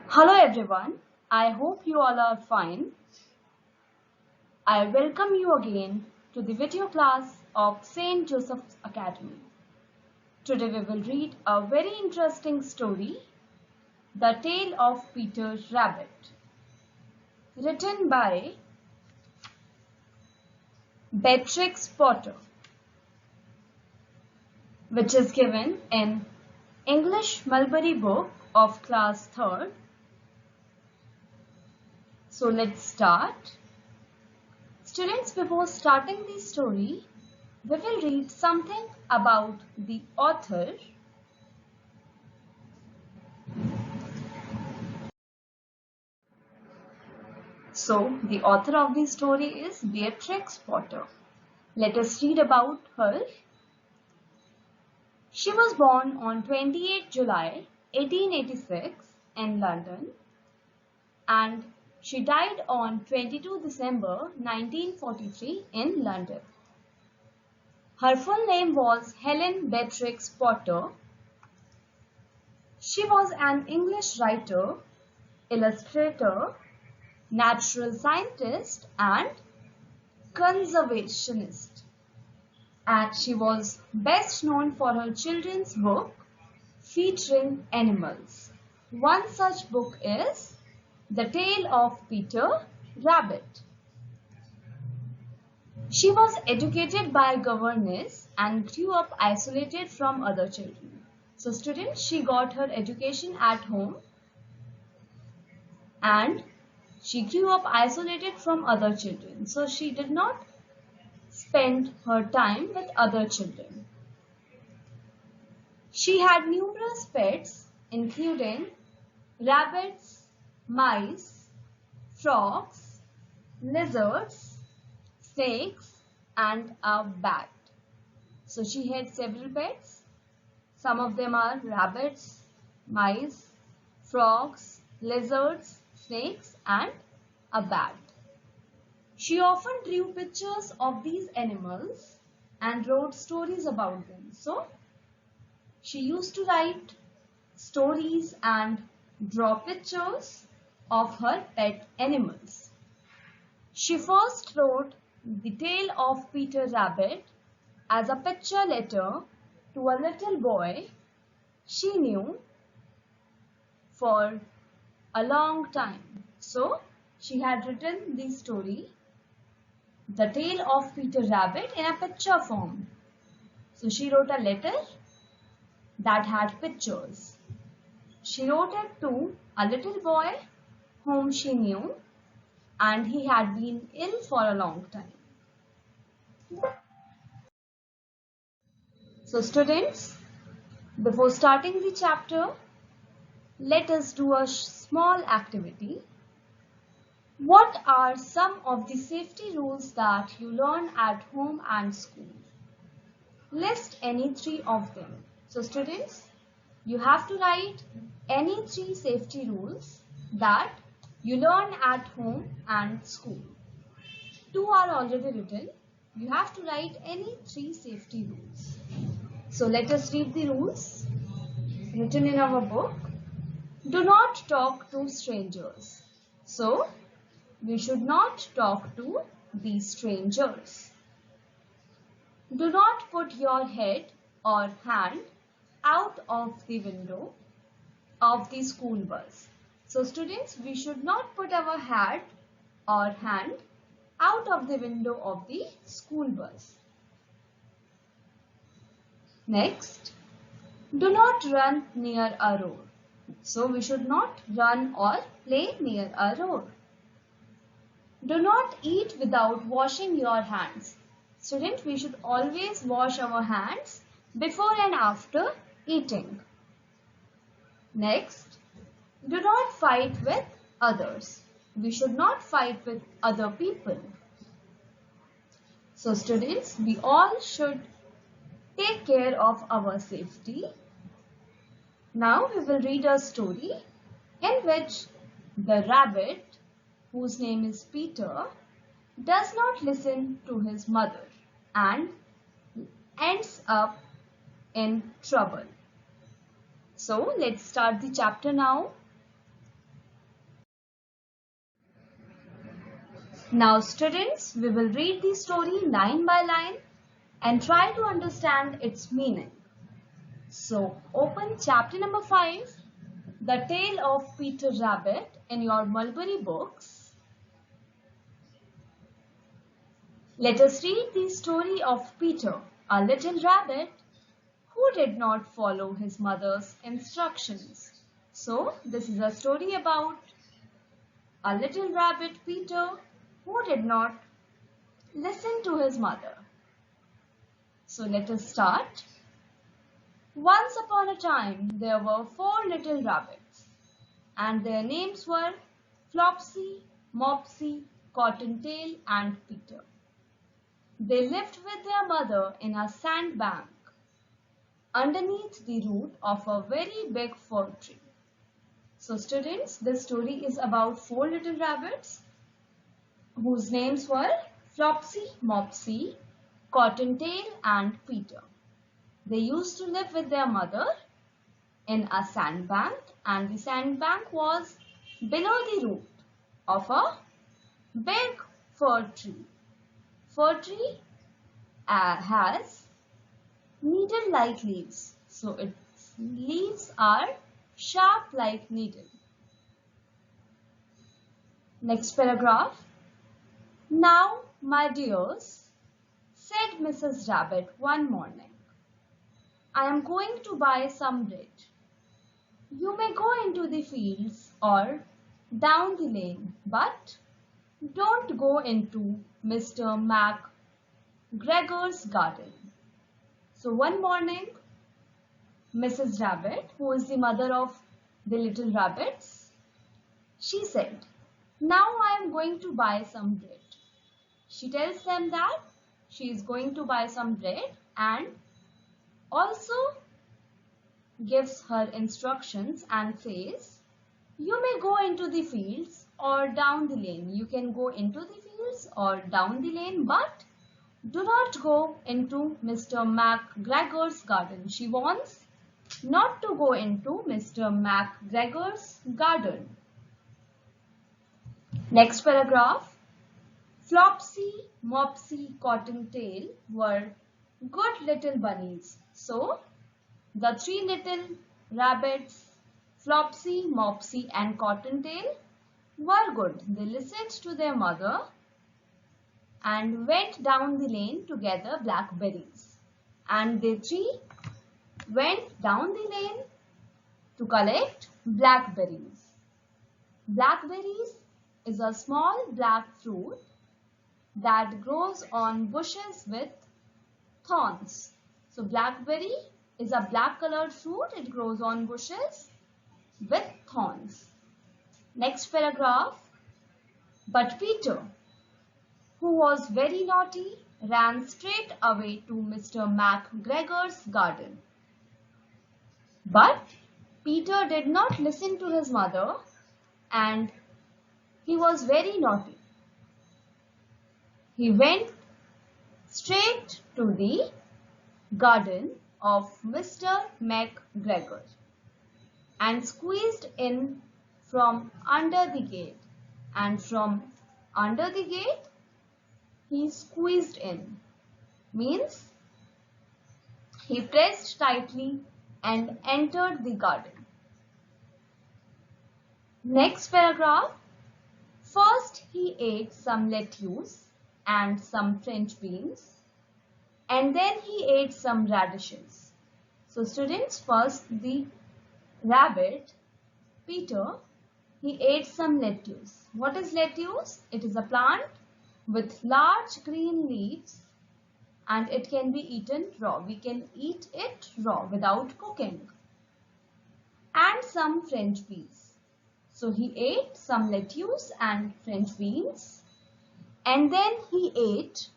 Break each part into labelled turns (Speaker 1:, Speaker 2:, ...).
Speaker 1: Hello everyone, I hope you all are fine. I welcome you again to the video class of St. Joseph's Academy. Today we will read a very interesting story, The Tale of Peter Rabbit, written by Beatrix Potter, which is given in English Mulberry book of class 3rd. So let's start. Students, before starting the story, we will read something about the author. So, the author of the story is Beatrix Potter. Let us read about her. She was born on 28 July 1886 in London and she died on 22 December 1943 in London. Her full name was Helen Beatrix Potter. She was an English writer, illustrator, natural scientist and conservationist. And she was best known for her children's book featuring animals. One such book is The Tale of Peter Rabbit. She was educated by a governess and grew up isolated from other children. So students, she got her education at home and she grew up isolated from other children. So she did not spend her time with other children. She had numerous pets including rabbits, mice, frogs, lizards, snakes and a bat. So she had several pets. Some of them are rabbits, mice, frogs, lizards, snakes and a bat. She often drew pictures of these animals and wrote stories about them. So she used to write stories and draw pictures of her pet animals. She first wrote The Tale of Peter Rabbit as a picture letter to a little boy she knew for a long time. So she had written the story The Tale of Peter Rabbit in a picture form. So she wrote a letter that had pictures. She wrote it to a little boy whom she knew and he had been ill for a long time. So students, before starting the chapter, let us do a small activity. What are some of the safety rules that you learn at home and school? List any 3 of them. So students, you have to write any 3 safety rules that you learn at home and school. 2 are already written. You have to write any 3 safety rules. So let us read the rules written in our book. Do not talk to strangers. So we should not talk to these strangers. Do not put your head or hand out of the window of the school bus. So students, we should not put our head or hand out of the window of the school bus. Next, do not run near a road. So we should not run or play near a road. Do not eat without washing your hands. Students, we should always wash our hands before and after eating. Next, do not fight with others. We should not fight with other people. So students, we all should take care of our safety. Now we will read a story in which the rabbit, whose name is Peter, does not listen to his mother and ends up in trouble. So let's start the chapter now. Now students, we will read the story line by line and try to understand its meaning. So open chapter number 5, The Tale of Peter Rabbit in your Mulberry books. Let us read the story of Peter, a little rabbit who did not follow his mother's instructions. So this is a story about a little rabbit Peter who did not listen to his mother. So let us start. Once upon a time, there were 4 little rabbits, and their names were Flopsy, Mopsy, Cottontail, and Peter. They lived with their mother in a sandbank underneath the root of a very big fir tree. So students, this story is about 4 little rabbits whose names were Flopsy, Mopsy, Cottontail, and Peter. They used to live with their mother in a sandbank, and the sandbank was below the root of a big fir tree. Fir tree has needle-like leaves, so its leaves are sharp like needle. Next paragraph. Now, my dears, said Mrs. Rabbit one morning, I am going to buy some bread. You may go into the fields or down the lane, but don't go into Mr. MacGregor's garden. So one morning, Mrs. Rabbit, who is the mother of the little rabbits, she said, now I am going to buy some bread. She tells them that she is going to buy some bread and also gives her instructions and says, you may go into the fields or down the lane. You can go into the fields or down the lane, but do not go into Mr. MacGregor's garden. She wants not to go into Mr. MacGregor's garden. Next paragraph. Flopsy, Mopsy, Cottontail were good little bunnies. So, the 3 little rabbits, Flopsy, Mopsy, and Cottontail were good. They listened to their mother and went down the lane to gather blackberries. And they 3 went down the lane to collect blackberries. Blackberries is a small black fruit that grows on bushes with thorns. So blackberry is a black colored fruit. It grows on bushes with thorns. Next paragraph. But Peter, who was very naughty, ran straight away to Mr. MacGregor's garden. But Peter did not listen to his mother and he was very naughty. He went straight to the garden of Mr. MacGregor and squeezed in from under the gate, and from under the gate he squeezed in, means he pressed tightly and entered the garden. Next paragraph. First he ate some lettuce and some French beans, and then he ate some radishes. So students, first the rabbit, Peter, he ate some lettuce. What is lettuce? It is a plant with large green leaves and it can be eaten raw. We can eat it raw without cooking. And some French beans. So he ate some lettuce and French beans, and then he ate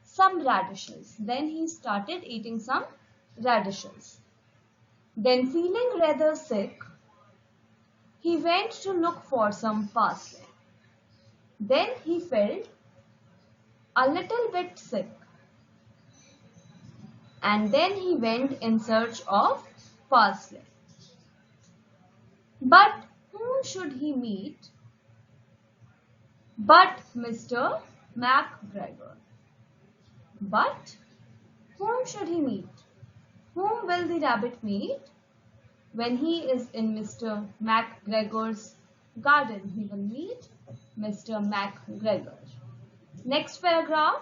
Speaker 1: some radishes. Then he started eating some radishes. Then feeling rather sick, he went to look for some parsley. Then he felt a little bit sick. And then he went in search of parsley. But whom should he meet but Mr. MacGregor. But whom should he meet? Whom will the rabbit meet? When he is in Mr. MacGregor's garden, he will meet Mr. MacGregor. Next paragraph.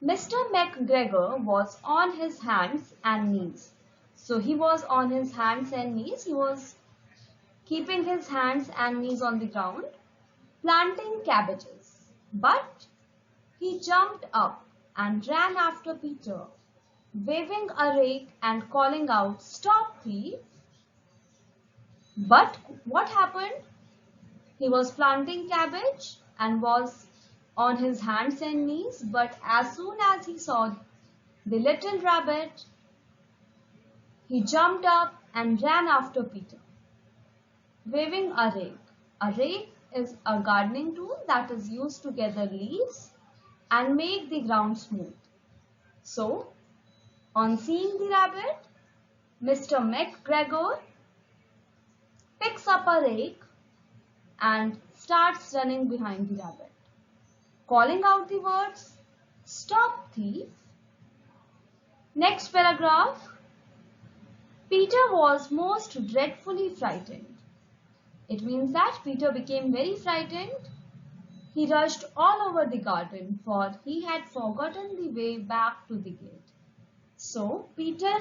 Speaker 1: Mr. MacGregor was on his hands and knees. So he was on his hands and knees. He was keeping his hands and knees on the ground, planting cabbages. But he jumped up and ran after Peter, waving a rake and calling out, "Stop, thief!" But what happened? He was planting cabbage and was on his hands and knees, but as soon as he saw the little rabbit, he jumped up and ran after Peter, waving a rake. A rake is a gardening tool that is used to gather leaves and make the ground smooth. So, on seeing the rabbit, Mr. MacGregor picks up a rake and starts running behind the rabbit, calling out the words, "Stop, thief!" Next paragraph. Peter was most dreadfully frightened. It means that Peter became very frightened. He rushed all over the garden, for he had forgotten the way back to the gate. So Peter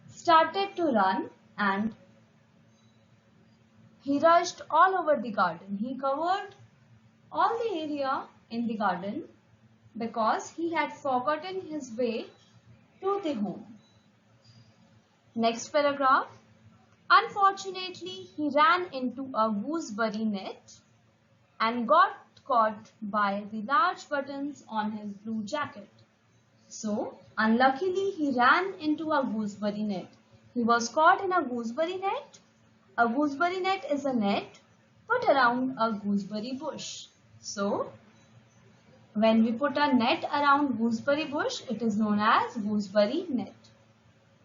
Speaker 1: started to run and he rushed all over the garden. He covered all the area in the garden because he had forgotten his way to the home. Next paragraph. Unfortunately, he ran into a gooseberry net and got caught by the large buttons on his blue jacket. So, unluckily, he ran into a gooseberry net. He was caught in a gooseberry net. A gooseberry net is a net put around a gooseberry bush. So, when we put a net around gooseberry bush, it is known as gooseberry net.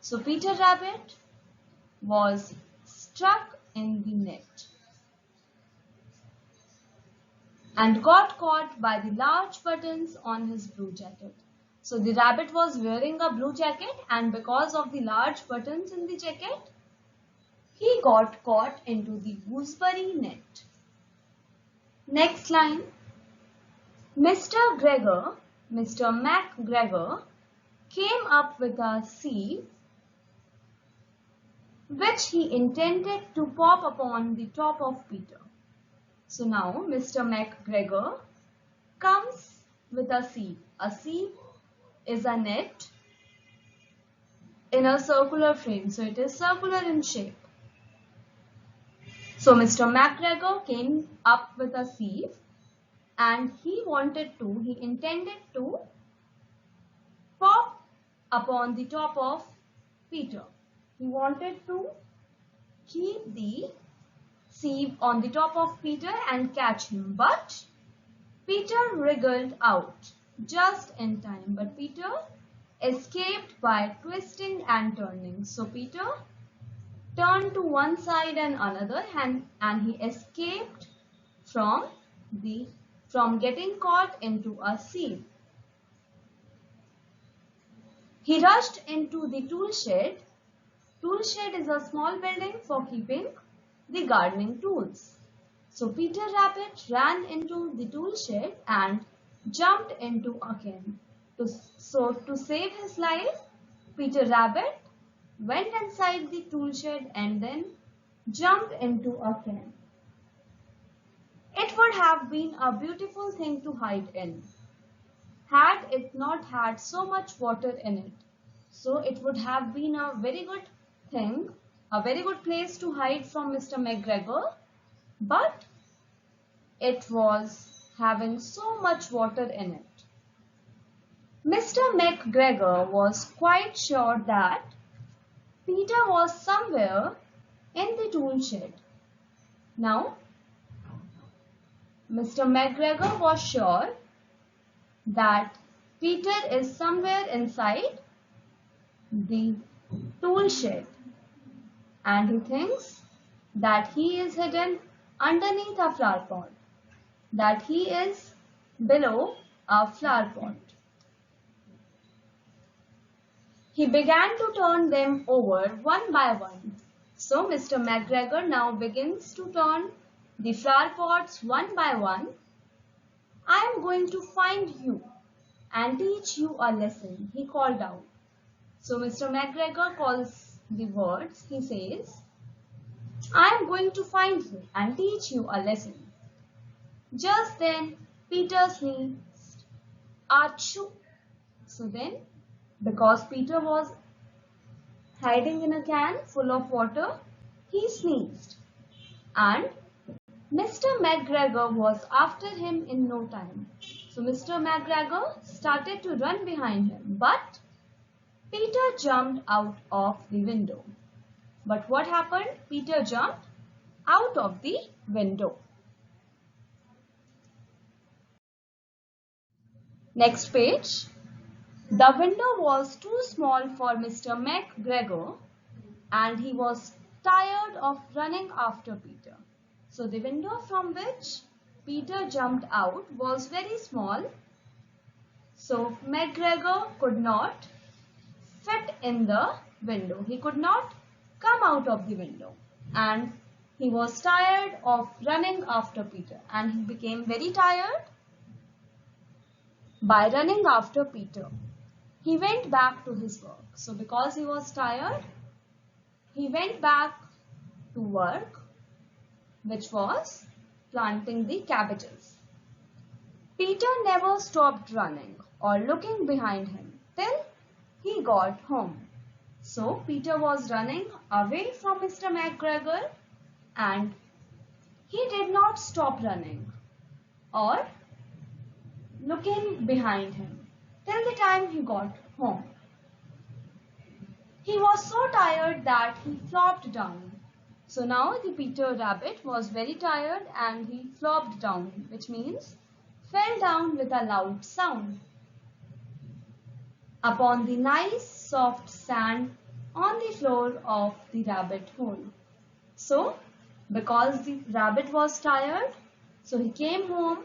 Speaker 1: So, Peter Rabbit was stuck in the net and got caught by the large buttons on his blue jacket. So, the rabbit was wearing a blue jacket, and because of the large buttons in the jacket, he got caught into the gooseberry net. Next line. Mr. MacGregor came up with a sieve which he intended to pop upon the top of Peter. So now Mr. MacGregor comes with a sieve. A sieve is a net in a circular frame. So it is circular in shape. So Mr. MacGregor came up with a sieve and he intended to pop upon the top of Peter. He wanted to keep the sieve on the top of Peter and catch him. But Peter wriggled out just in time. But Peter escaped by twisting and turning. So Peter turned to one side and another and he escaped from getting caught into a sieve. He rushed into the tool shed. Tool shed is a small building for keeping the gardening tools. So Peter Rabbit ran into the tool shed and jumped into a can. So to save his life, Peter Rabbit went inside the tool shed and then jumped into a can. It would have been a beautiful thing to hide in, had it not had so much water in it. So it would have been a very good thing, a very good place to hide from Mr. MacGregor, but it was having so much water in it. Mr. MacGregor was quite sure that Peter was somewhere in the tool shed. Now, Mr. MacGregor was sure that Peter is somewhere inside the tool shed, and he thinks that he is hidden underneath a flower pot. that he is below a flower pot. He began to turn them over one by one. So Mr. McGregor now begins to turn the flower pots one by one. I am going to find you and teach you a lesson, he called out. So Mr. McGregor calls the words. He says, I am going to find you and teach you a lesson. Just then, Peter sneezed. Achoo! So then, because Peter was hiding in a can full of water, he sneezed. And Mr. McGregor was after him in no time. So Mr. McGregor started to run behind him, but Peter jumped out of the window. But what happened? Peter jumped out of the window. Next page. The window was too small for Mr. McGregor and he was tired of running after Peter. So the window from which Peter jumped out was very small. So McGregor could not fit in the window. He could not come out of the window and he was tired of running after Peter and he became very tired by running after Peter. He went back to his work. So because he was tired, he went back to work, which was planting the cabbages. Peter never stopped running or looking behind him till he got home. So Peter was running away from Mr. McGregor and he did not stop running or looking behind him till the time he got home. He was so tired that he flopped down. So now the Peter Rabbit was very tired and he flopped down, which means fell down with a loud sound upon the nice soft sand on the floor of the rabbit hole. So because the rabbit was tired, so he came home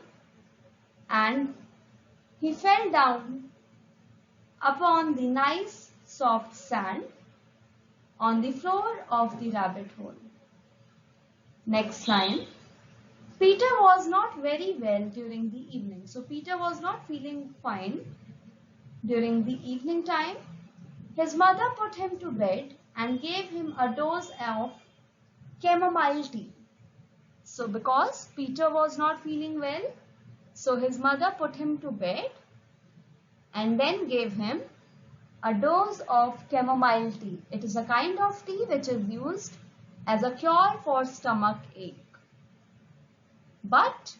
Speaker 1: and he fell down upon the nice soft sand on the floor of the rabbit hole. Next line. Peter was not very well during the evening. So Peter was not feeling fine during the evening time. His mother put him to bed and gave him a dose of chamomile tea. So because Peter was not feeling well, so his mother put him to bed and then gave him a dose of chamomile tea. It is a kind of tea which is used as a cure for stomach ache. But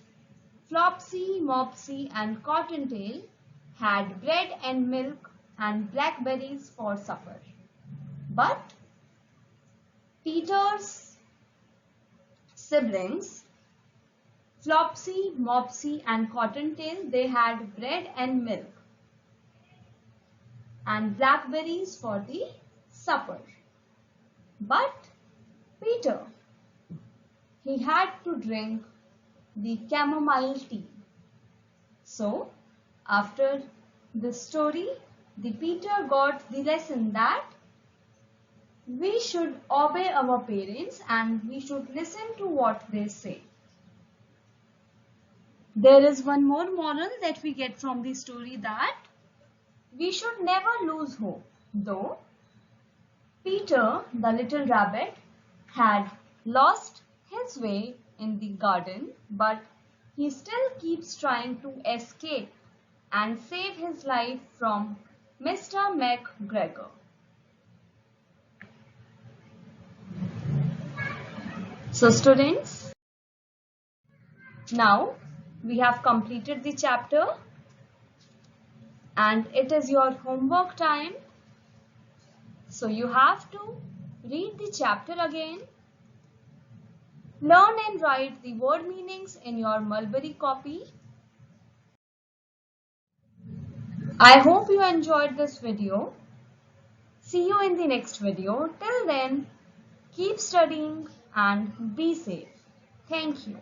Speaker 1: Flopsy, Mopsy and Cottontail had bread and milk and blackberries for supper. But Peter's siblings, Flopsy, Mopsy and Cottontail, they had bread and milk and blackberries for the supper. But Peter, he had to drink the chamomile tea. So, after this story, the Peter got the lesson that we should obey our parents and we should listen to what they say. There is one more moral that we get from the story, that we should never lose hope. Though Peter, the little rabbit, had lost his way in the garden, but he still keeps trying to escape and save his life from Mr. McGregor. So students, now we have completed the chapter and it is your homework time. So you have to read the chapter again, learn and write the word meanings in your Mulberry copy. I hope you enjoyed this video. See you in the next video. Till then, keep studying and be safe. Thank you.